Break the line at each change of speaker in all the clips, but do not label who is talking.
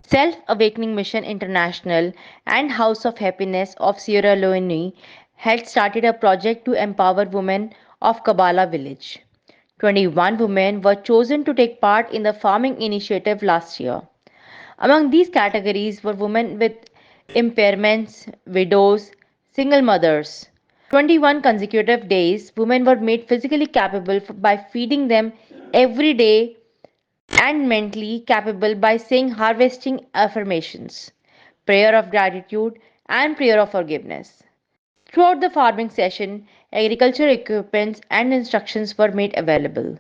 Self Awakening Mission International and House of Happiness of Sierra Leone had started a project to empower women of Kabbalah village. 21 women were chosen to take part in the farming initiative last year. Among these categories were women with impairments, widows, single mothers. For 21 consecutive days, women were made physically capable by feeding them every day and mentally capable by saying harvesting affirmations, prayer of gratitude, and prayer of forgiveness. Throughout the farming session, agriculture equipments and instructions were made available.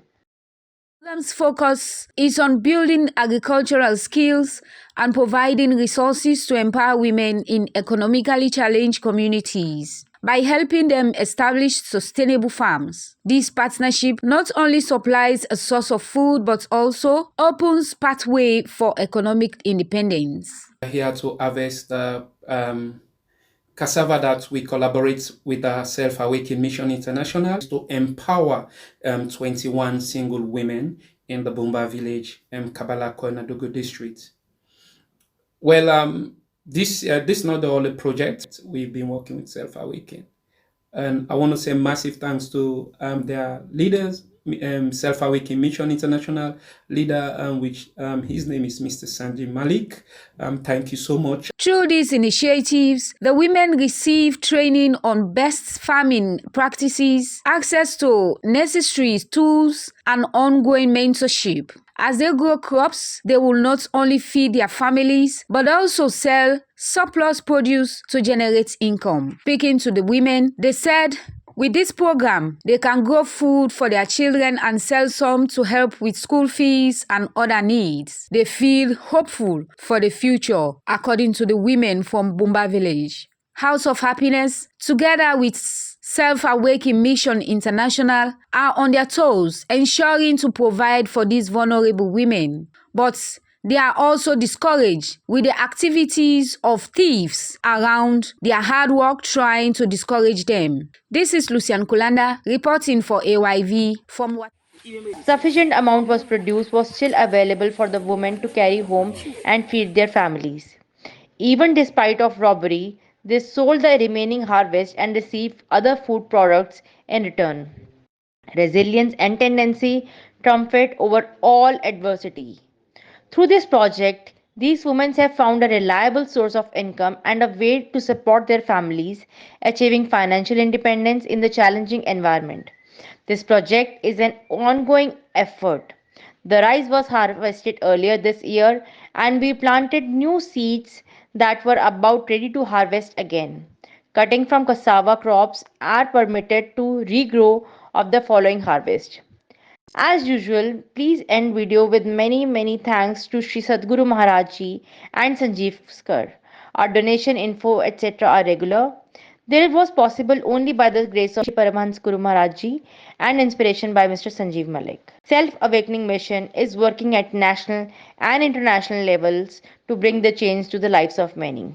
Program's focus is on building agricultural skills and providing resources to empower women in economically challenged communities by helping them establish sustainable farms. This partnership not only supplies a source of food but also opens pathway for economic independence.
Here to harvest cassava that we collaborate with the Self-Awakening Mission International to empower 21 single women in the Bumba village, Kabbalah Koinadogo district. Well, this is not the only project we've been working with Self-Awakening. And I want to say massive thanks to their leaders, Self-Awakening Mission International leader, which his name is Mr. Sanjiv Malik. Thank you so much.
Through these initiatives, the women receive training on best farming practices, access to necessary tools, and ongoing mentorship. As they grow crops, they will not only feed their families, but also sell surplus produce to generate income. Speaking to the women, they said, with this program, they can grow food for their children and sell some to help with school fees and other needs. They feel hopeful for the future, according to the women from Bumba village. House of Happiness, together with Self-Awakening Mission International, are on their toes, ensuring to provide for these vulnerable women. But they are also discouraged with the activities of thieves around their hard work trying to discourage them. This is Lucian Kulanda reporting for AYV from what
Sufficient amount was produced was still available for the women to carry home and feed their families. Even despite of robbery, they sold the remaining harvest and received other food products in return. Resilience and tendency triumphed over all adversity. Through this project, these women have found a reliable source of income and a way to support their families, achieving financial independence in the challenging environment. This project is an ongoing effort. The rice was harvested earlier this year, and we planted new seeds that were about ready to harvest again. Cutting from cassava crops are permitted to regrow of the following harvest. As usual, please end video with many thanks to Sri Sadguru Maharaj Ji and Sanjiv Skar. Our donation info etc. are regular. This was possible only by the grace of Sri Paramhans Guru Maharaj Ji and inspiration by Mr. Sanjiv Malik. Self Awakening Mission is working at national and international levels to bring the change to the lives of many.